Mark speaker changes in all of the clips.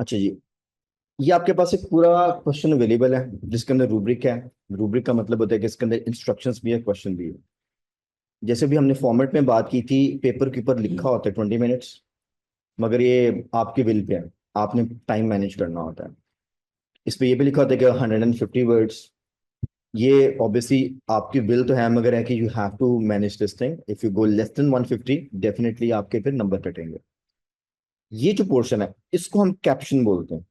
Speaker 1: अच्छा जी, ये आपके पास एक पूरा क्वेश्चन अवेलेबल है जिसके अंदर रूब्रिक है। रूब्रिक का मतलब होता है कि इसके अंदर इंस्ट्रक्शंस भी है, क्वेश्चन भी है। जैसे भी हमने फॉर्मेट में बात की थी, पेपर के ऊपर लिखा होता है 20 मिनट्स, मगर ये आपके विल पे है, आपने टाइम मैनेज करना होता है। इस पे ये भी लिखा होता है कि 150 वर्ड्स। ये ऑब्वियसली आपकी विल तो है, मगर है कि you have to manage this thing. If you go less then 150, definitely आपके फिर नंबर कटेंगे। ये जो पोर्शन है इसको हम कैप्शन बोलते हैं।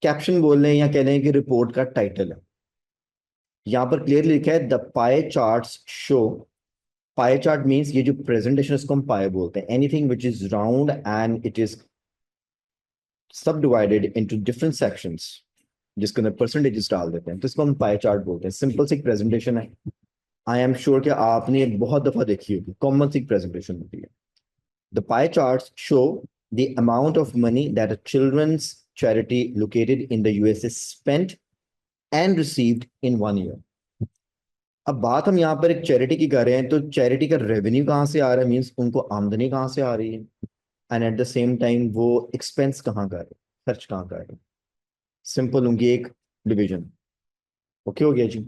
Speaker 1: कैप्शन बोल रहे हैं या कह रहे हैं कि रिपोर्ट का टाइटल है। यहाँ पर क्लियरली लिखा है the pie charts show. Pie chart means ये जो प्रेजेंटेशन इसको हम पाए बोलते हैं, anything which is round and it is सब डिवाइडेड इनटू डिफरेंट सेक्शंस, जिसके अंदर परसेंटेजेस डाल देते हैं, तो इसको हम पाई चार्ट बोलते हैं। सिंपल सी प्रेजेंटेशन है। आई एम श्योर कि आपने ये बहुत दफा देखी होगी, कॉमन सी प्रेजेंटेशन होती है। The pie charts show the amount of money that a children's charity located in the USA spent and received in 1 year. अब बात हम यहाँ पर एक चैरिटी की कर रहे हैं, तो चैरिटी का रेवेन्यू कहाँ से आ रहा है, मीन्स उनको आमदनी कहाँ से आ रही है, and eight the same time वो एक्सपेंस कहाँ कर रहे हैं, खर्च कहाँ कर रहे हैं। सिंपल उनकी एक डिवीजन। ओके हो गया जी।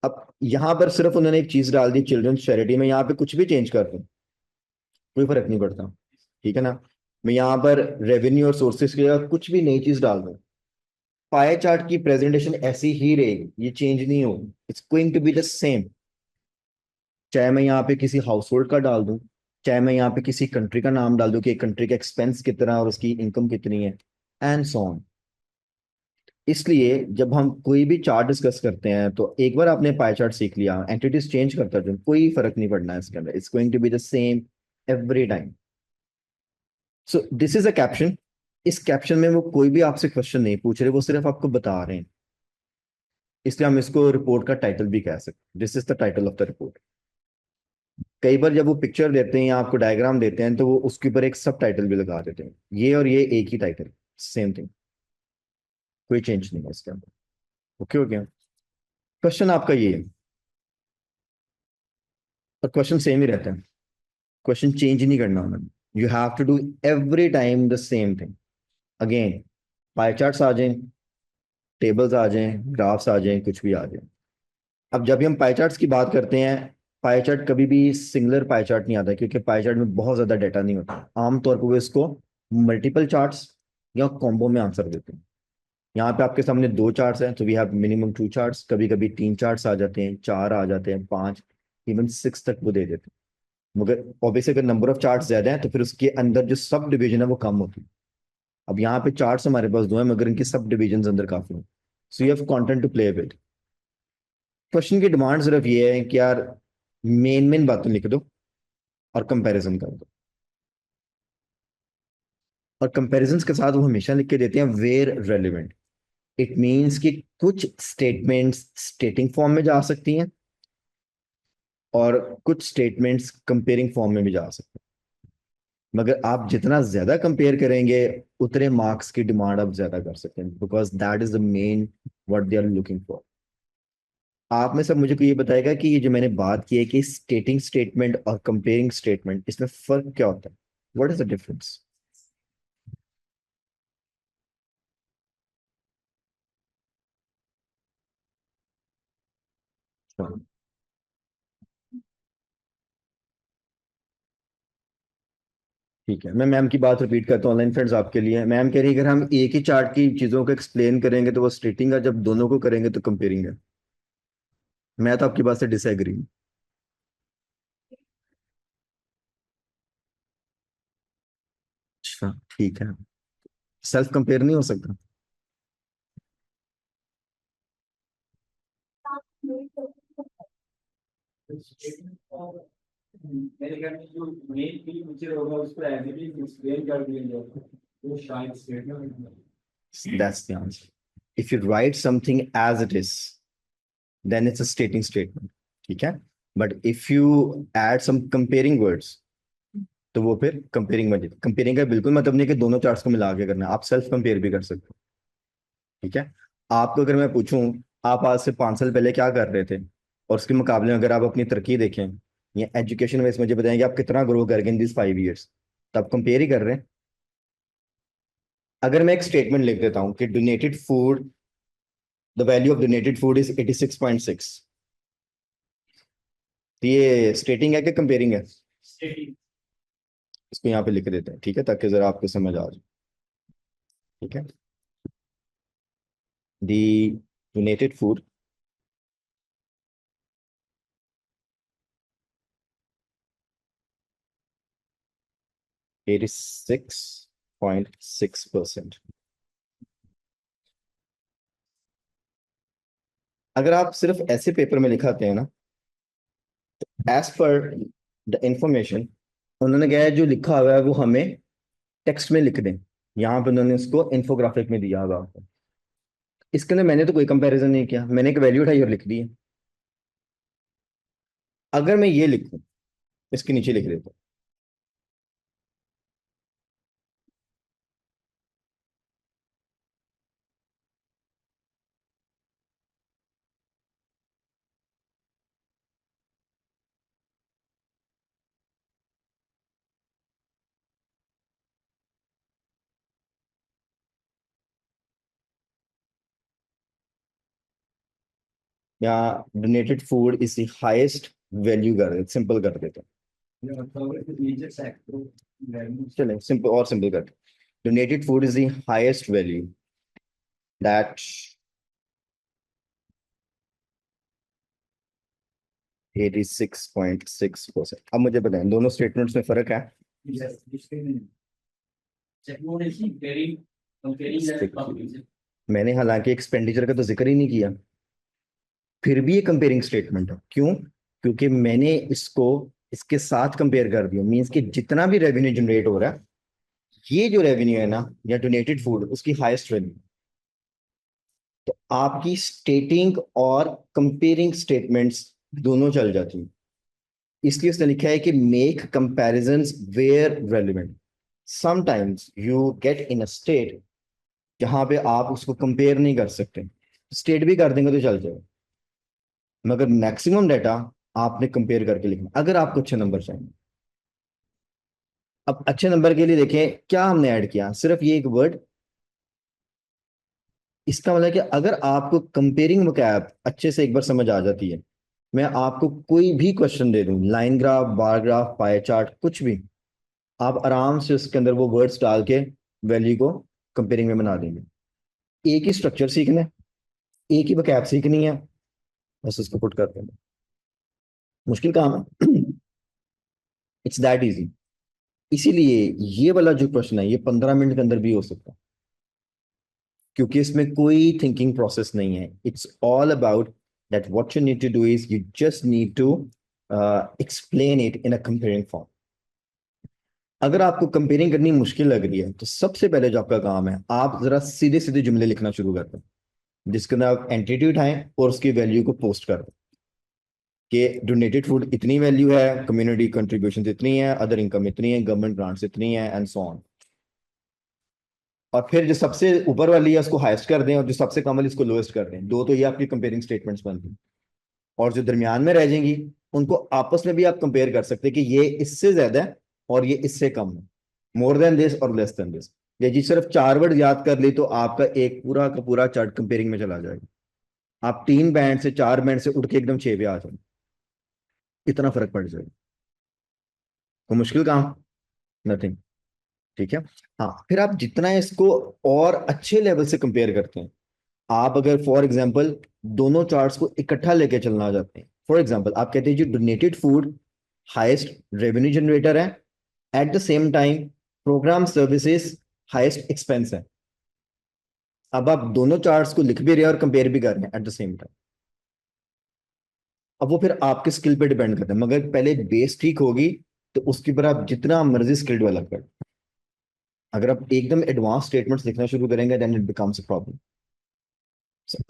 Speaker 1: अब यहाँ पर सिर्फ उन्होंने एक चीज डाल दी, चिल्ड्रंस चैरिटी में। यहाँ पे कुछ भी चेंज कर दूं कोई फर्क नहीं पड़ता, ठीक है ना। मैं यहाँ पर रेवेन्यू और सोर्सेस की जगह कुछ भी नई चीज डाल दूं, पाई चार्ट की प्रेजेंटेशन ऐसी ही रहेगी, ये चेंज नहीं होगी। It's going to be the same. चाहे मैं यहाँ पे किसी हाउस होल्ड का डाल दूं, चाहे मैं यहाँ पे किसी कंट्री का नाम डाल दूं कि कंट्री का एक्सपेंस कितना है और उसकी इनकम कितनी है, एंड सो ऑन। इसलिए जब हम कोई भी चार्ट डिस्कस करते हैं तो एक बार आपने पाई चार्ट सीख लिया, एंटिटीज चेंज करता है कोई फर्क नहीं पड़ना है इसके अंदर, it's going to be the same every time. So this is a caption. इस कैप्शन में वो कोई भी आपसे क्वेश्चन नहीं पूछ रहे, वो सिर्फ आपको बता रहे हैं। इसलिए हम इसको रिपोर्ट का टाइटल भी कह सकते हैं, this is the title of the report. कई बार जब वो पिक्चर देते हैं या आपको डायग्राम देते हैं तो वो उसके ऊपर एक सब टाइटल भी लगा देते हैं, ये और ये एक ही टाइटल, सेम थिंग, कोई चेंज नहीं है इसके अंदर। ओके हो गया। क्वेश्चन आपका ये है, और क्वेश्चन सेम ही रहता है, क्वेश्चन चेंज नहीं करना उन्होंने। You have to do every time the same thing again. Pie charts आ जाएं, टेबल्स आ जाएं, ग्राफ्स आ जाएं, कुछ भी आ जाए। अब जब भी हम पाई चार्ट्स की बात करते हैं, पाई चार्ट कभी भी सिंगुलर पाई चार्ट नहीं आता, क्योंकि पाई चार्ट में बहुत ज्यादा डाटा नहीं होता। आमतौर पर वो इसको मल्टीपल चार्ट्स या कॉम्बो में आंसर देते हैं। यहाँ पे आपके सामने दो चार्ट्स हैं, तो वी हैव मिनिमम 2 चार्ट्स, कभी कभी 3 चार्ट्स आ जाते हैं, 4 आ जाते हैं, 5, इवन 6 तक वो दे देते हैं। मगर ऑब्वियसली अगर नंबर ऑफ चार्ट्स ज्यादा है तो फिर उसके अंदर जो सब डिवीजन है वो कम होती है। अब यहाँ पे चार्ट्स हमारे पास दो हैं, मगर इनकी सब डिविजन अंदर काफी है। So you have content to play with. Question की डिमांड सिर्फ ये है कि यार मेन मेन बातें लिख दो और कंपैरिजन कर दो। और कंपैरिजन के साथ वो हमेशा लिख के देते हैं वेयर रेलिवेंट। इट मीन्स कि कुछ स्टेटमेंट्स स्टेटिंग फॉर्म में जा सकती हैं और कुछ स्टेटमेंट्स कंपेयरिंग फॉर्म में भी जा सकते हैं। मगर आप जितना ज्यादा कंपेयर करेंगे उतने मार्क्स की डिमांड आप ज्यादा कर सकते हैं, because that is the main what they are looking for. आप में सब मुझे को ये बताएगा कि ये जो मैंने बात की है कि स्टेटिंग स्टेटमेंट और कंपेयरिंग स्टेटमेंट, इसमें फर्क क्या होता है, व्हाट इज द डिफरेंस। ठीक है, मैं मैम की बात रिपीट करता हूँ ऑनलाइन फ्रेंड्स आपके लिए। मैम कह रही है अगर हम एक ही चार्ट की चीजों को एक्सप्लेन करेंगे तो वो स्टेटिंग है, जब दोनों को करेंगे तो कंपेयरिंग है। मैं तो आपकी बात से डिसएग्री हूँ। अच्छा ठीक है, सेल्फ कंपेयर नहीं हो सकता।
Speaker 2: मेरे घर में जो मेन की फीचर होगा उसको एडिटिंग एक्सप्लेन कर दिया जाएगा वो शायद statement.
Speaker 1: That's the answer. If you write something as it is, then it's a stating statement, ठीक है। But if you add some comparing words तो वो फिर कंपेयरिंग बन जाती है। कंपेयरिंग का बिल्कुल मतलब नहीं कि दोनों चार्ट्स को मिला के करना है, आप सेल्फ कंपेयर भी कर सकते हो, ठीक है। आपको अगर मैं पूछूं आप आज से 5 साल पहले क्या कर रहे थे, और उसके मुकाबले में अगर आप अपनी तरक्की देखें या एजुकेशन वाइज मुझे बताएंगे आप कितना ग्रो कर गए इन दिस 5 years, तो आप कंपेयर ही कर रहे हैं। अगर मैं एक स्टेटमेंट लिख देता हूं कि donated food, the value of donated food is 86.6, तो ये स्टेटिंग है कि कंपेयरिंग है?
Speaker 2: स्टेटिंग।
Speaker 1: इसको यहाँ पे लिख देते हैं, ठीक है, ताकि जरा आपको समझ आ जाए। ठीक है, दी डोनेटेड फूड एटी 6.6%। अगर आप सिर्फ ऐसे पेपर में लिखाते हैं ना, एज पर द इंफॉर्मेशन, उन्होंने क्या है जो लिखा हुआ है वो हमें टेक्स्ट में लिख दें। यहाँ पे उन्होंने इसको इन्फोग्राफिक में दिया हुआ आपको। इसके अंदर मैंने तो कोई कंपैरिजन नहीं किया, मैंने एक वैल्यू उठाई और लिख दी है। अगर मैं ये लिखूं, इसके नीचे लिख देता हूं, या donated food is the highest value कर देते, सिंपल कर देते हैं।
Speaker 2: नीचे सेक्टर वैल्यू।
Speaker 1: चलें सिंपल और सिंपल करते हैं। Donated food is the highest value that 86.6%। अब मुझे बताएं दोनों स्टेटमेंट्स में फर्क है?
Speaker 2: यस, इसके sector is very comparing that public.
Speaker 1: मैंने हालांकि एक्सपेंडिचर का तो जिक्र ही नहीं किया, फिर भी ये कंपेयरिंग स्टेटमेंट है। क्यों? क्योंकि मैंने इसको इसके साथ कंपेयर कर दिया, मींस कि जितना भी रेवेन्यू जनरेट हो रहा है, ये जो रेवेन्यू है ना या डोनेटेड फूड, उसकी हाईएस्ट वैल्यू। तो आपकी स्टेटिंग और कंपेयरिंग स्टेटमेंट्स दोनों चल जाती हैं। इसलिए उसने लिखा है कि make comparisons where relevant. Sometimes you get in a state जहां पे आप उसको कंपेयर नहीं कर सकते, स्टेट भी कर देंगे तो चल जाएगा, मगर मैक्सिमम डाटा आपने कंपेयर करके लिखना अगर आपको अच्छे नंबर चाहिए। अब अच्छे नंबर के लिए देखें क्या हमने ऐड किया, सिर्फ ये एक वर्ड। इसका मतलब कि अगर आपको कंपेयरिंग vocab अच्छे से एक बार समझ आ जाती है, मैं आपको कोई भी क्वेश्चन दे दूं, line graph, bar graph, pie chart, कुछ भी, आप आराम से उसके अंदर वो वर्ड्स डाल के वैल्यू को कंपेयरिंग में बना देंगे। एक ही स्ट्रक्चर सीखना है, एक ही vocab सीखनी है, बस उसको पुट कर देंगे। मुश्किल काम है? It's that easy. इसीलिए ये वाला जो क्वेश्चन है ये 15 मिनट के अंदर भी हो सकता है, क्योंकि इसमें कोई थिंकिंग प्रोसेस नहीं है। It's all about that what you need to do is you just need to explain it in a comparing form. अगर आपको कंपेयरिंग करनी मुश्किल लग रही है तो सबसे पहले जो आपका काम है, आप जरा सीधे सीधे जुमले लिखना शुरू करते हैं, जिसके अंदर आप एंटिटी उठाएं और उसकी वैल्यू को पोस्ट कर दें कि डोनेटेड फूड इतनी वैल्यू है, कम्युनिटी कंट्रीब्यूशन इतनी है, अदर इनकम इतनी है, गवर्नमेंट ग्रांट्स इतनी है, एंड सो ऑन। और फिर जो सबसे ऊपर वाली है उसको हाईएस्ट कर दें और जो सबसे कम वाली उसको लोएस्ट कर दें। दो तो ये आपकी कंपेयरिंग स्टेटमेंट्स बनती हैं। और जो दरमियान में रह जाएंगी उनको आपस में भी आप कंपेयर कर सकते हैं कि ये इससे ज्यादा है और ये इससे कम है, मोर देन दिस और लेस देन दिस। ये जी सिर्फ 4 वर्ड याद कर ली तो आपका एक पूरा का पूरा चार्ट कंपेयरिंग में चला जाएगा। आप 3 बैंड से 4 बैंड से उठ के एकदम 6 पे आ जाए, इतना फर्क पड़ जाएगा। तो मुश्किल काम नथिंग। ठीक है। हाँ, फिर आप जितना इसको और अच्छे लेवल से कंपेयर करते हैं, आप अगर फॉर एग्जांपल दोनों चार्ट्स को इकट्ठा लेके चलना चाहते हैं, फॉर एग्जांपल आप कहते हैं जी donated food highest revenue generator है, at the same time program services highest expense है। अब आप दोनों चार्ट्स को लिख भी रहे हैं और कंपेयर भी कर रहे हैं एट द सेम टाइम। अब वो फिर आपके स्किल पे डिपेंड करता है, मगर पहले बेस ठीक होगी तो उसके ऊपर आप जितना मर्जी स्किल डेवलप करें। अगर आप एकदम एडवांस स्टेटमेंट्स लिखना शुरू करेंगे then it becomes a problem.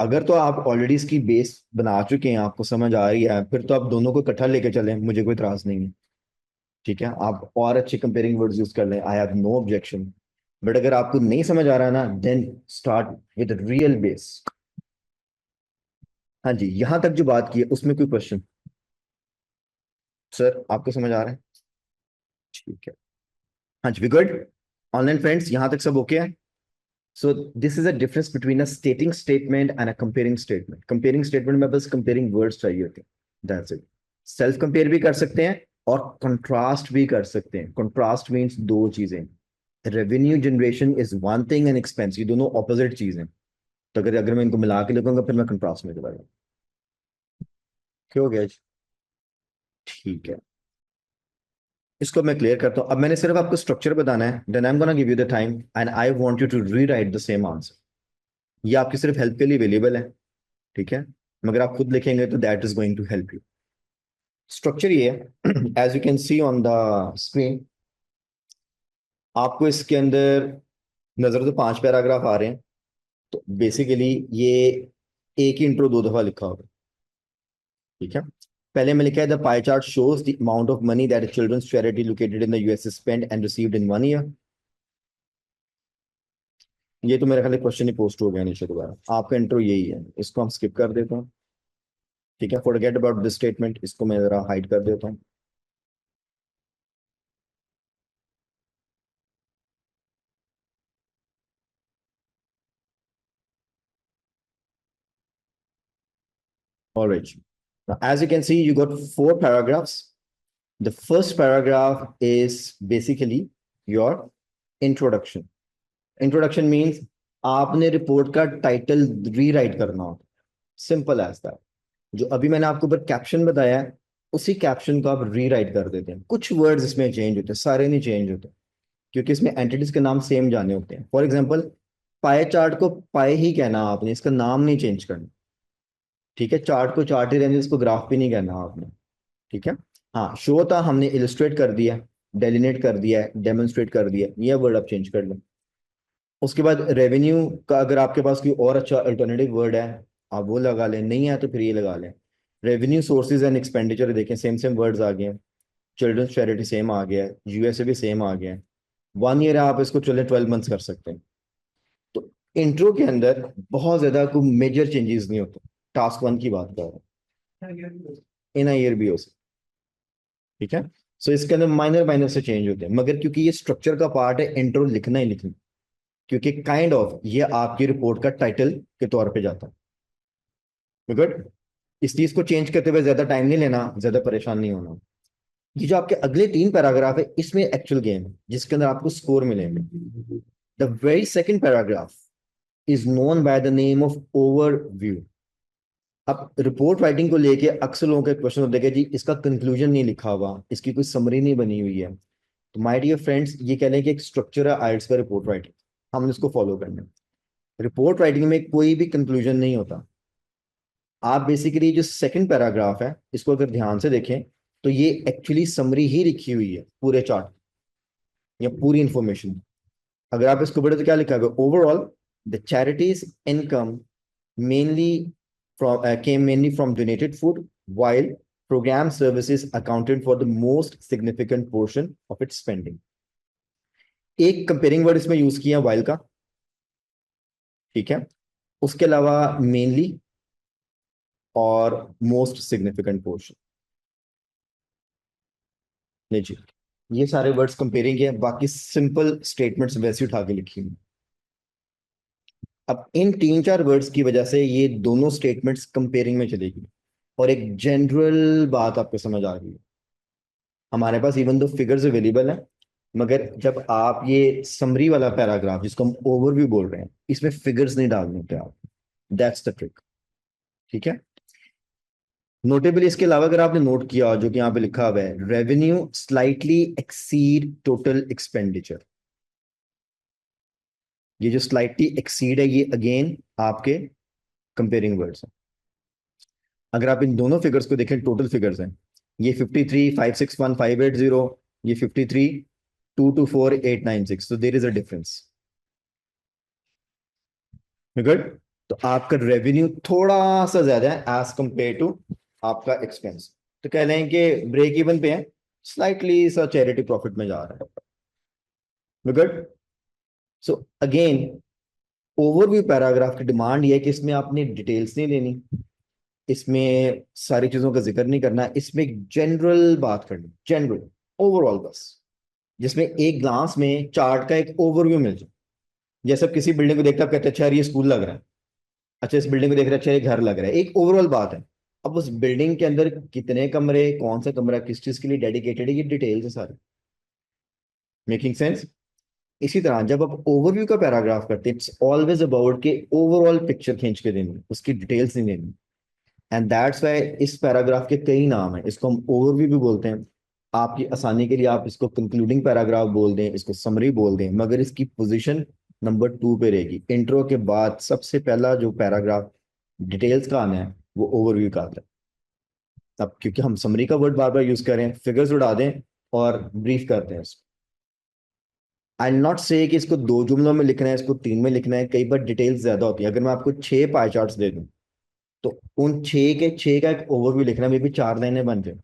Speaker 1: अगर तो आप ऑलरेडी इसकी बेस बना चुके हैं, आपको समझ आ रही है, फिर तो आप दोनों को इकट्ठा लेके चलें, मुझे कोई इतराज नहीं है। ठीक है, आप और अच्छे कंपेयरिंग वर्ड्स यूज कर लें, I have no objection. But अगर आपको नहीं समझ आ रहा ना, then start with real base. हाँ जी, यहां तक जो बात की है उसमें कोई क्वेश्चन? सर आपको समझ आ रहा है? ठीक है। हाँ जी, वी गुड। ऑनलाइन फ्रेंड्स, यहां तक सब ओके है? सो this is a difference between a स्टेटिंग statement and a comparing statement. Comparing statement में बस कंपेयरिंग वर्ड्स चाहिए होते हैं, दैट्स इट. सेल्फ कंपेयर भी कर सकते हैं और कंट्रास्ट भी कर सकते हैं. कंट्रास्ट मीन्स दो चीजें. Revenue generation is one thing and expense, ये दोनों ऑपोजिट चीजें. तो अगर अगर मैं इनको मिला के लिखूंगा फिर मैं कंट्रास्ट में चला जाऊंगा. क्यों हो गया जी? ठीक है, इसको मैं क्लियर करता हूं. अब मैंने सिर्फ आपको स्ट्रक्चर बताना है. Then I am gonna give you the time and I want you to rewrite the same answer. ये आपकी सिर्फ हेल्प के लिए अवेलेबल है, ठीक है? मगर आप खुद लिखेंगे तो that is going to help you. Structure ये है, as you can see on the screen. आपको इसके अंदर नजर तो 5 पैराग्राफ आ रहे हैं. तो बेसिकली ये एक ही इंट्रो 2 दफा लिखा होगा, ठीक है? पहले में लिखा है the pie chart shows the amount of money that children's charity located in the US spend and received in 1 year. ये तो मेरे ख्याल क्वेश्चन ही पोस्ट हो गया नीचे दोबारा. आपका इंट्रो यही है, इसको हम स्किप कर देता हूँ, ठीक है? फॉरगेट अबाउट दिस स्टेटमेंट, इसको मैं जरा हाइड कर देता हूँ. All right. Now, as you can see, you got 4 paragraphs. The first paragraph is basically your introduction. Introduction means आपने रिपोर्ट का टाइटल रीराइट करना होता है. Simple as that. जो अभी मैंने आपको ऊपर कैप्शन बताया है, उसी कैप्शन को आप रीराइट कर देते हैं. कुछ वर्ड्स इसमें चेंज होते हैं, सारे नहीं चेंज होते, क्योंकि इसमें एंटिटीज के नाम सेम जाने होते हैं. फॉर एग्जाम्पल, पाए चार्ट को पाए ही कहना आपने, इसका नाम नहीं चेंज करना, ठीक है? चार्ट को चार्ट ही रहने, इसको ग्राफ भी नहीं कहना आपने, ठीक है? हाँ, शो था, हमने इलिस्ट्रेट कर दिया, डेलिनेट कर दिया, डेमोन्स्ट्रेट कर दिया, ये वर्ड आप चेंज कर लें. उसके बाद रेवेन्यू का अगर आपके पास कोई और अच्छा अल्टरनेटिव वर्ड है, आप वो लगा लें. नहीं है तो फिर ये लगा लें. रेवेन्यू सोर्सेज एंड एक्सपेंडिचर देखें, सेम सेम वर्ड्स आ गए हैं. चिल्ड्रंस चैरिटी सेम आ गया है, यूएसए भी सेम आ गया है. 1 ईयर है, आप इसको चले 12 मंथ्स कर सकते हैं. तो इंट्रो के अंदर बहुत ज्यादा कोई मेजर चेंजेस नहीं होते. टास्क 1 की बात कर रहा हूँ, इन ईयर भी हो सकता, ठीक है? सो इसके अंदर माइनर माइनर से चेंज होते हैं, मगर क्योंकि ये स्ट्रक्चर का पार्ट है, इंट्रो लिखना ही लिखना, क्योंकि काइंड ऑफ ये आपकी रिपोर्ट का टाइटल के तौर पे जाता है. गुड. इस चीज को चेंज करते हुए ज्यादा टाइम नहीं लेना, ज्यादा परेशान नहीं होना. ये जो आपके अगले 3 पैराग्राफ है, इसमें एक्चुअल गेम है जिसके अंदर आपको स्कोर मिलेंगे. The very second paragraph is known by the name of overview. अब रिपोर्ट राइटिंग को लेके अक्सर लोगों के क्वेश्चन होते हैं कि जी इसका कंक्लूजन नहीं लिखा हुआ, इसकी कोई समरी नहीं बनी हुई है. तो माय डियर फ्रेंड्स, ये कह लें कि एक स्ट्रक्चर है आइल्स का रिपोर्ट राइटिंग, हमने इसको फॉलो करना है. रिपोर्ट राइटिंग में कोई भी कंक्लूजन नहीं होता. आप बेसिकली जो सेकंड पैराग्राफ है, इसको अगर ध्यान से देखें तो ये एक्चुअली समरी ही लिखी हुई है पूरे चार्ट या पूरी इंफॉर्मेशन. अगर आप इसको पढ़े तो क्या लिखा है? Overall the charities income mainly came mainly from donated food, while program services accounted for the most significant portion of its spending. एक कंपेयरिंग वर्ड इसमें यूज किया while का, ठीक है? उसके अलावा मेनली और मोस्ट सिग्निफिकेंट पोर्शन. नहीं जी, ये सारे वर्ड्स कंपेयरिंग है, बाकी सिंपल स्टेटमेंट्स वैसे उठा के लिखी हुई. अब इन 3-4 वर्ड्स की वजह से ये दोनों स्टेटमेंट्स कंपेयरिंग में चलेगी और एक जनरल बात आपको समझ आ रही है. हमारे पास इवन दो फिगर्स अवेलेबल है, मगर जब आप ये समरी वाला पैराग्राफ जिसको हम ओवरव्यू बोल रहे हैं, इसमें फिगर्स नहीं डालने पे आप. दैट्स द ट्रिक, ठीक है? नोटेबली इसके अलावा अगर आपने नोट किया जो कि यहाँ पे लिखा हुआ है, revenue slightly exceed total expenditure. ये जो स्लाइटली एक्सीड है, ये अगेन आपके कंपेयरिंग वर्ड्स हैं. अगर आप इन दोनों फिगर्स को देखें, टोटल फिगर्स हैं, ये 53,561,580, ये 53,224,896. तो there is a difference. Good. तो आपका रेवेन्यू थोड़ा सा ज्यादा है एज कंपेयर टू आपका एक्सपेंस. तो कह लें कि ब्रेक इवन पे है, स्लाइटली सा चैरिटी प्रॉफिट में जा रहा है. Good. So again overview paragraph की डिमांड ये है कि इसमें आपने डिटेल्स नहीं लेनी, इसमें सारी चीजों का जिक्र नहीं करना, इसमें एक जनरल बात करनी, जनरल ओवरऑल बस, जिसमें एक ग्लांस में चार्ट का एक ओवरव्यू मिल जाए. जैसे आप किसी बिल्डिंग को देखते हैं आप कहते हैं अच्छा यार ये स्कूल लग रहा है, अच्छा इस बिल्डिंग को देख रहे हैं अच्छा ये घर लग रहा है, एक ओवरऑल बात है। अब उस बिल्डिंग के अंदर कितने कमरे, कौन सा कमरा किस चीज के लिए डेडिकेटेड है, ये डिटेल्स है सारे। Making sense? इसी तरह जब आप ओवरव्यू का पैराग्राफ करते हैं, इट्स ऑलवेज अबाउट के ओवरऑल पिक्चर खींच के देनी, उसकी डिटेल्स नहीं देनी। एंड दैट्स वाई इस पैराग्राफ के कई नाम हैं, इसको हम ओवरव्यू भी बोलते हैं। आपकी आसानी के लिए आप इसको कंक्लूडिंग पैराग्राफ बोल दें, इसको समरी बोल दें, मगर इसकी पोजीशन नंबर 2 पे रहेगी। इंट्रो के बाद सबसे पहला जो पैराग्राफ डिटेल्स का आना है वो ओवरव्यू का आता है। अब क्योंकि हम समरी का वर्ड बार बार यूज करें, फिगर्स उड़ा दें और ब्रीफ करते हैं। आई नॉट से कि इसको 2 जुमलों में लिखना है, इसको 3 में लिखना है, कई बार डिटेल्स ज्यादा होती है। अगर मैं आपको 6 पाई चार्ट्स दे दूं तो उन 6 के 6 का एक ओवरव्यू लिखना में भी 4 लाइनें बन जाए।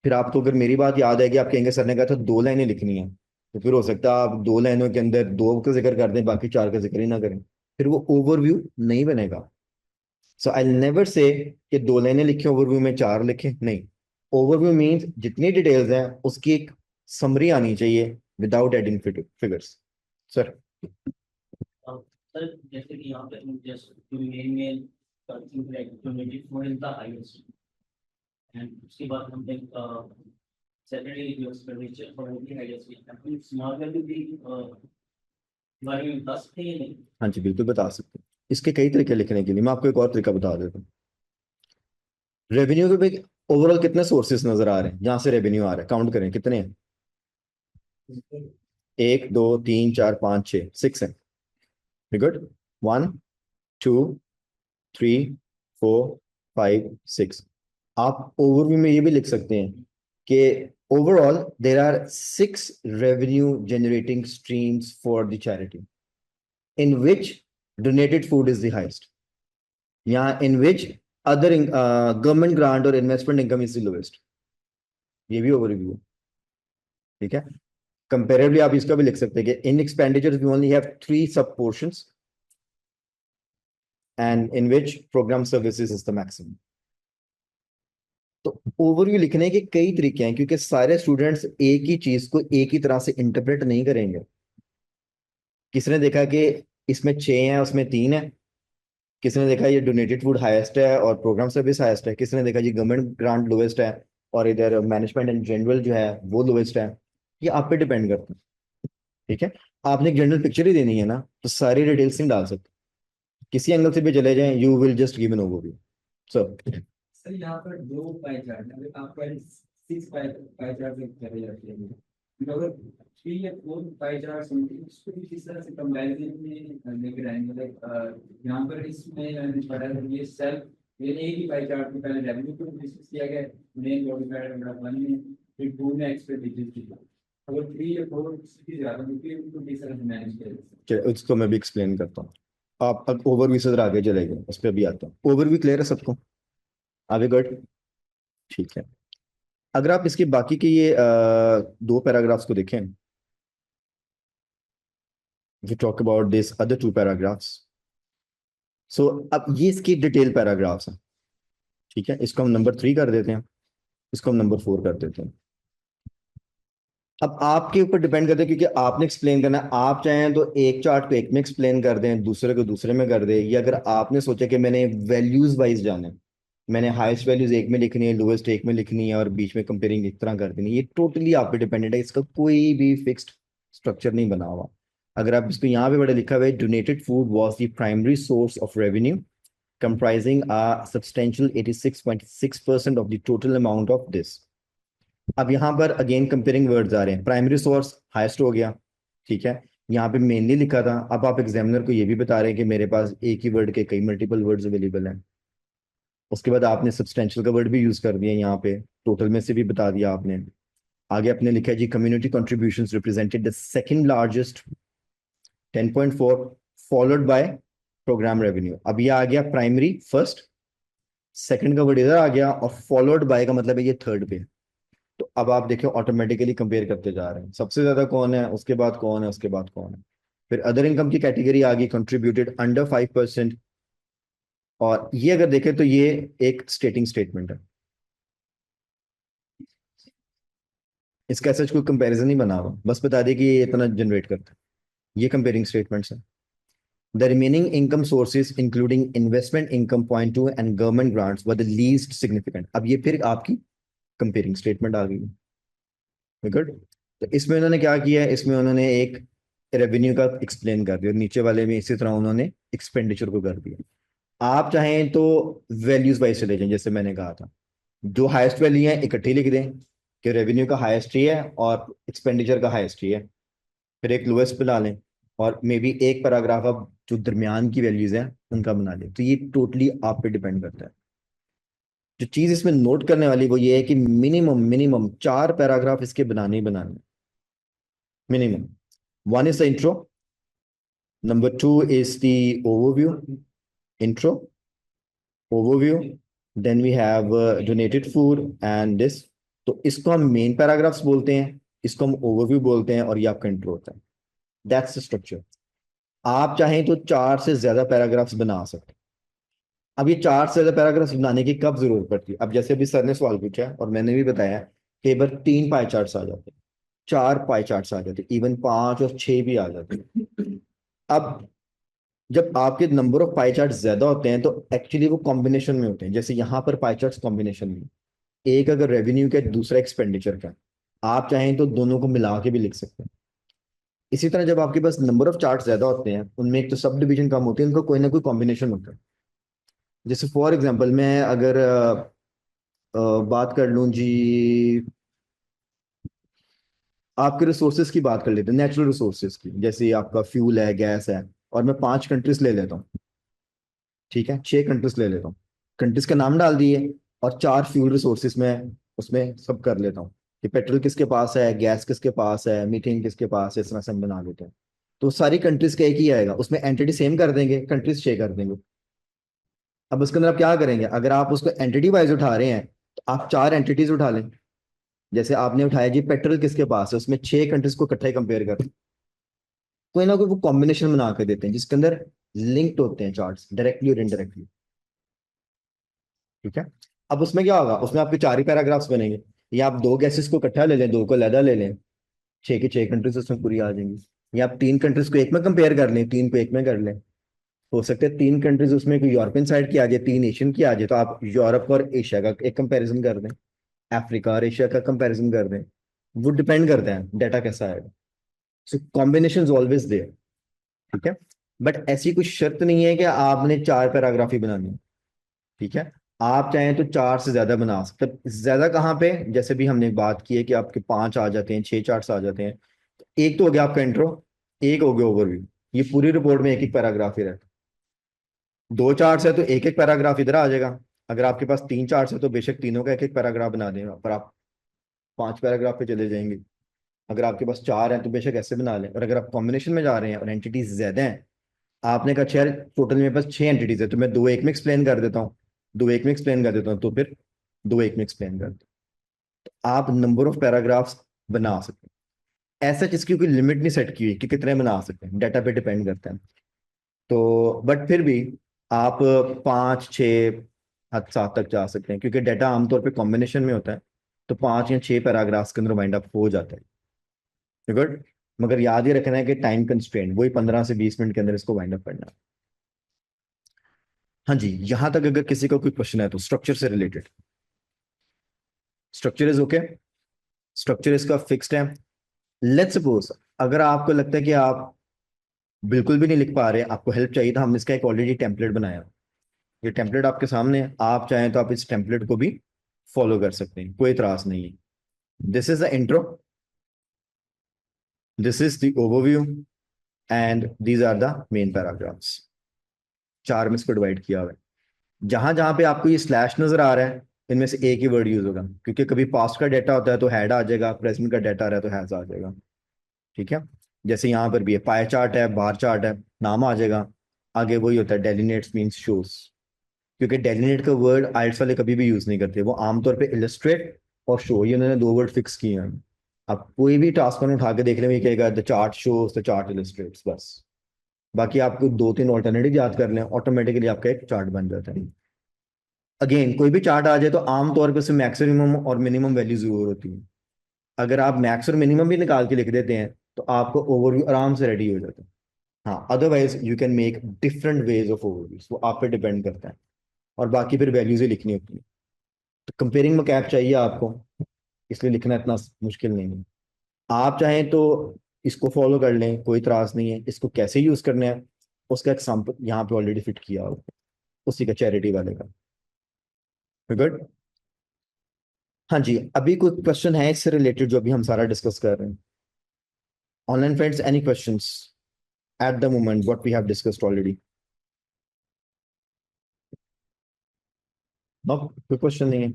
Speaker 1: फिर आपको अगर मेरी बात याद है कि आप कहेंगे सर ने कहा था 2 लाइनें लिखनी है, तो फिर हो सकता है आप 2 लाइनों के अंदर 2 का जिक्र कर दें, बाकी 4 का जिक्र ही ना करें, फिर वो ओवरव्यू नहीं बनेगा। सो आई नेवर से कि 2 लाइनें लिखें ओवरव्यू में 4 लिखें, नहीं। ओवरव्यू मीन्स जितनी डिटेल्स हैं उसकी एक समरी आनी चाहिए without adding figures. Sir
Speaker 3: sir जैसे कि यहाँ पे जैसे main food is the highest and उसके बाद हम एक सेकेंडरी जो एक्सपेंडिचर फॉर वो भी हाईएस्ट है स्मॉल वैल्यू भी बारे में बता सकते हैं नहीं।
Speaker 1: हाँ जी बिल्कुल बता सकते हैं। इसके कई तरीके लिखने के लिए मैं आपको एक और तरीका बता देता हूँ। रेवेन्यू के भी ओवरऑल कितने सोर्सेस नजर आ रहे हैं, जहां से रेवेन्यू आ रहा है, काउंट करें कितने हैं। 1 2 3 4 5 6, 6 है। गुड। 1 2 3 4 5 6। आप ओवरव्यू में ये भी लिख सकते हैं कि overall there are 6 revenue generating streams for the charity in which donated food is the highest, या in which other government grant और investment income is the lowest. ये भी ओवरव्यू है। ठीक है। कंपेरेबली आप इसका भी लिख सकते हैं कि इन एक्सपेंडिचर्स वी ओनली हैव 3 सब portions and in which programme services is the maximum. तो ओवरव्यू लिखने के कई तरीके हैं, क्योंकि सारे स्टूडेंट्स एक ही चीज को एक ही तरह से इंटरप्रेट नहीं करेंगे। किसने देखा कि इसमें 6 है उसमें 3 है, किसने देखा ये डोनेटेड फूड हाईएस्ट है और प्रोग्राम सर्विस हाईएस्ट है, किसने देखा जी गवर्नमेंट ग्रांट लोएस्ट है और इधर मैनेजमेंट एंड जनरल जो है वो लोएस्ट है। ये आप पे डिपेंड करता है। ठीक है। आपने एक जनरल पिक्चर ही देनी है ना, तो सारी डिटेल्स नहीं डाल सकते, किसी एंगल से भी चले जाएं, you will just give an overview. So
Speaker 2: sir यहाँ पर 2 पाई चार्ट है, अगर आपका 6 पाई चार्ट चले जाते हैं, तो अगर 3 या 4 पाई चार्ट होंगे उसको भी किस तरह से कंपैरिजन में लेकर आएंगे। यहाँ पर इसमें मैंने पढ़ा है ये सेल्फ, ये एक ही पाई चार्ट में पहले रेवेन्यू को डिस्कस किया गया, मेन मॉडिफायर नंबर 1 में, फिर 2 में एक्सपेंडिचर की। अगर 3 या 4 से ज्यादा होती है उनको किस तरह से मैनेज किया जाए।
Speaker 1: उसको मैं भी एक्सप्लेन करता हूँ। आप अब ओवरव्यू से जरा आगे चले गए, उस पर भी आता हूँ। ओवरव्यू क्लियर है सबको, आगे गुड। ठीक है। अगर आप इसके बाकी के ये 2 पैराग्राफ्स को देखें, we talk about this other 2 paragraphs. So अब ये इसकी डिटेल पैराग्राफ्स हैं। ठीक है। इसको हम नंबर 3 कर देते हैं, इसको हम नंबर 4 कर देते हैं। अब आपके ऊपर डिपेंड करता है, क्योंकि आपने एक्सप्लेन करना है। आप चाहें तो एक चार्ट को एक में एक्सप्लेन कर दें, दूसरे को दूसरे में कर दें, या अगर आपने सोचा कि मैंने वैल्यूज वाइज जाना है, मैंने हाईएस्ट वैल्यूज एक में लिखनी है, लोएस्ट एक में लिखनी है और बीच में कंपेयरिंग एक तरह कर देनी है, ये टोटली आप पे डिपेंडेंट है। इसका कोई भी फिक्स्ड स्ट्रक्चर नहीं बना हुआ। अगर आप इसको यहाँ पे बड़ा लिखा हुआ है, donated food was the primary source of revenue comprising a substantial 86.6% of the total amount of this। अब यहाँ पर अगेन कंपेयरिंग वर्ड्स आ रहे हैं। प्राइमरी सोर्स हाईएस्ट हो गया, ठीक है। यहाँ पे मेनली लिखा था, अब आप एग्जामिनर को ये भी बता रहे हैं कि मेरे पास एक ही वर्ड के कई मल्टीपल वर्ड्स अवेलेबल हैं। उसके बाद आपने सब्सटेंशियल का वर्ड भी यूज कर दिया यहाँ पे, टोटल में से भी बता दिया आपने। आगे आपने लिखा है जी community contributions represented the second largest 10.4, followed by program revenue. अब ये आ गया प्राइमरी फर्स्ट, सेकंड का वर्ड इधर आ गया और फॉलोड बाय का मतलब है ये थर्ड पे। तो अब आप देखिए ऑटोमेटिकली कंपेयर करते जा रहे हैं, सबसे ज्यादा कौन है, उसके बाद कौन है, उसके बाद कौन है। फिर अदर इनकम की कैटेगरी आ गई, कंट्रीब्यूटेड अंडर 5%। और ये अगर देखें तो ये एक स्टेटिंग स्टेटमेंट है, इसका ऐसा कोई कंपैरिजन नहीं बना हुआ, बस बता दिए कि ये इतना जनरेट करता है। ये कंपेयरिंग स्टेटमेंट्स है। The remaining income sources including investment income point two and government grants were the least significant. अब ये फिर आपकी कंपेयरिंग स्टेटमेंट आ गई। गुड। तो इसमें उन्होंने क्या किया है, इसमें उन्होंने एक रेवेन्यू का एक्सप्लेन कर दिया, नीचे वाले में इसी तरह उन्होंने एक्सपेंडिचर को कर दिया। आप चाहें तो वैल्यूज वाइज चले जाएं, जैसे मैंने कहा था, जो हाईएस्ट वैल्यू है इकट्ठी लिख दें कि रेवेन्यू का हाईएस्ट ही है और एक्सपेंडिचर का हाईएस्ट ही है, फिर एक लोएस्ट पे ला लें और मे बी एक पैराग्राफ अब जो दरमियान की वैल्यूज हैं उनका बना लें। तो ये टोटली आप पे डिपेंड करता है। जो चीज इसमें नोट करने वाली वो ये है कि मिनिमम मिनिमम 4 पैराग्राफ इसके बनाने ही बनाने, minimum. One is the intro, number 2 is the overview, intro, overview, then we have donated food and this। तो इसको हम मेन पैराग्राफ्स बोलते हैं, इसको हम ओवरव्यू बोलते हैं और ये आपका इंट्रो होता है। That's the structure. आप चाहें तो 4 से ज्यादा पैराग्राफ्स बना सकते हैं। अब ये 4 से ज्यादा पैराग्राफ्स बनाने की कब जरूरत पड़ती है? अब जैसे अभी सर ने सवाल पूछा है और मैंने भी बताया, कई बार 3 पाई चार्ट्स आ जाते हैं, 4 पाई चार्ट्स आ जाते हैं, इवन 5 और 6 भी आ जाते हैं। अब जब आपके नंबर ऑफ पाई चार्ट ज्यादा होते हैं तो एक्चुअली वो कॉम्बिनेशन में होते हैं। जैसे यहाँ पर पाई चार्ट कॉम्बिनेशन में, एक अगर रेवेन्यू का दूसरा एक्सपेंडिचर का, आप चाहें तो दोनों को मिला के भी लिख सकते हैं। इसी तरह जब आपके पास नंबर ऑफ चार्ट ज्यादा होते हैं, उनमें एक तो सब डिवीजन कम होती है, उनका कोई ना कोई कॉम्बिनेशन होता है। जैसे फॉर एग्जाम्पल मैं अगर बात कर लूं जी, आपके रिसोर्सेज की बात कर लेते हैं, नेचुरल रिसोर्सेज की, जैसे आपका फ्यूल है, गैस है, और मैं 5 कंट्रीज ले लेता हूँ, ठीक है, 6 कंट्रीज ले लेता हूँ, कंट्रीज का नाम डाल दिए और 4 फ्यूल रिसोर्सेज में उसमें सब कर लेता हूँ कि पेट्रोल किसके पास है, गैस किसके पास है, मीथेन किसके पास है, इस तरह से हम बना लेते हैं। तो सारी कंट्रीज का एक ही आएगा, उसमें एंटिटी सेम कर देंगे, कंट्रीज 6 कर देंगे। अब उसके अंदर आप क्या करेंगे, अगर आप उसको एंटिटी वाइज उठा रहे हैं तो आप 4 एंटिटीज उठा लें। जैसे आपने उठाया जी पेट्रोल किसके पास है, उसमें 6 कंट्रीज को इकट्ठा ही कंपेयर कर, कोई ना कोई वो कॉम्बिनेशन बना के देते हैं जिसके अंदर लिंक्ड होते हैं चार्ट्स डायरेक्टली और इनडायरेक्टली। ठीक है। अब उसमें क्या होगा, उसमें आपके 4 ही पैराग्राफ्स बनेंगे, या आप 2 गैसेस को इकट्ठा ले लें, 2 को अलग ले लें, 6 की 6 कंट्रीज उसमें पूरी आ जाएंगी। या आप 3 कंट्रीज को एक में कंपेयर कर लें, 3 को एक में कर लें। हो सकता है 3 कंट्रीज उसमें कोई यूरोपियन साइड की आ जाए, 3 एशियन की आ जाए, तो आप यूरोप और एशिया का एक कंपैरिजन कर दें, अफ्रीका और एशिया का कंपैरिजन कर दें। वो डिपेंड करता है डाटा कैसा आएगा। So combination always there. ठीक है। बट ऐसी कोई शर्त नहीं है कि आपने 4 पैराग्राफ ही बनानी है। ठीक है। आप चाहें तो 4 से ज्यादा बना सकते हैं। ज्यादा कहाँ पे, जैसे भी हमने बात की है कि आपके 5 आ जाते हैं, 6 चार्ट्स आ जाते हैं। एक तो हो गया आपका इंट्रो, एक हो गया ओवरव्यू। ये पूरी रिपोर्ट में एक एक पैराग्राफ ही रहता है। 2 चार्ट्स है तो एक एक पैराग्राफ इधर आ जाएगा। अगर आपके पास 3 चार्ट्स है तो बेशक तीनों का एक एक पैराग्राफ बना देगा, पर आप 5 पैराग्राफ पे चले जाएंगे। अगर आपके पास 4 है तो बेशक ऐसे बना लें। और अगर आप कॉम्बिनेशन में जा रहे हैं और एंटिटीज ज्यादा हैं, आपने कहा यार टोटल मेरे पास 6 एंटिटीज है, तो मैं 2 एक में एक्सप्लेन कर देता हूँ, 2 एक में एक्सप्लेन कर देता हूँ, तो फिर 2 एक में एक्सप्लेन कर दो। आप नंबर ऑफ पैराग्राफ्स बना सकते हैं। ऐसा जिसकी कोई लिमिट नहीं सेट की हुई कि कितने बना सकते हैं, डाटा पे डिपेंड करता है। तो बट फिर भी आप 5 6 हद 7 तक जा सकते हैं, क्योंकि डाटा आमतौर पे कॉम्बिनेशन में होता है। तो 5 या 6 पैराग्राफ्स के अंदर वाइंड अप हो जाता है। गुड। मगर याद ही रखना है कि टाइम कंस्ट्रेंट वही 15 से 20 मिनट के अंदर इसको वाइंड अप करना है। हाँ जी, यहां तक अगर किसी का कोई क्वेश्चन है तो स्ट्रक्चर से related. Structure is okay, structure इसका फिक्स्ड है। लेट्स सपोज अगर आपको लगता है कि आप बिल्कुल भी नहीं लिख पा रहे, आपको हेल्प चाहिए, तो हमने इसका एक ऑलरेडी टेम्पलेट बनाया। ये टेम्पलेट आपके सामने है, आप चाहें तो आप इस टेम्पलेट को भी फॉलो कर सकते हैं, कोई इतराज नहीं है। This is the intro, this is the overview and these are the main paragraphs. 4 में इसको डिवाइड किया हुआ है। जहां जहां पे आपको ये स्लैश नजर आ रहा है, इनमें से एक ही वर्ड यूज होगा, क्योंकि कभी पास्ट का डाटा होता है तो हैड आ जाएगा, प्रेजेंट का डाटा आ रहा है तो हैज आ जाएगा। ठीक है। जैसे यहाँ पर भी है, पाई चार्ट है, बार चार्ट है, नाम आ जाएगा। आगे वही होता है डेलिनेट्स मींस शोज, क्योंकि डेलिनेट का वर्ड आइल्स वाले कभी भी यूज नहीं करते, वो आमतौर पे इलस्ट्रेट और शो, ये उन्होंने 2 वर्ड फिक्स किए हैं। आप कोई भी टास्क में उठा के देख लें, ये कहेगा the chart shows, the chart illustrates, बस। बाकी आपको 2 3 ऑल्टरनेटिव याद कर लें, ऑटोमेटिकली आपका एक चार्ट बन जाता है। अगेन कोई भी चार्ट आ जाए तो आमतौर पर उसमें मैक्सिमम और मिनिमम वैल्यू जरूर होती है। अगर आप मैक्स और मिनिमम भी निकाल के लिख देते हैं तो आपको ओवरव्यू आराम से रेडी हो जाता है। हाँ, otherwise you can make different ways of overviews, वो आप पे डिपेंड करता है। और बाकी फिर वैल्यूज ही लिखनी होती है। तो कंपेयरिंग में कैप चाहिए आपको, इसलिए लिखना इतना मुश्किल नहीं है। आप चाहें तो इसको फॉलो कर लें, कोई त्रास नहीं है। इसको कैसे यूज करना है उसका एग्जाम्पल यहाँ पे ऑलरेडी फिट किया हो, उसी का, चैरिटी वाले का। गुड। हाँ जी, अभी कोई क्वेश्चन है इससे रिलेटेड जो अभी हम सारा डिस्कस कर रहे हैं? Online friends, any questions at the moment what we have discussed already? No, कोई क्वेश्चन नहीं है।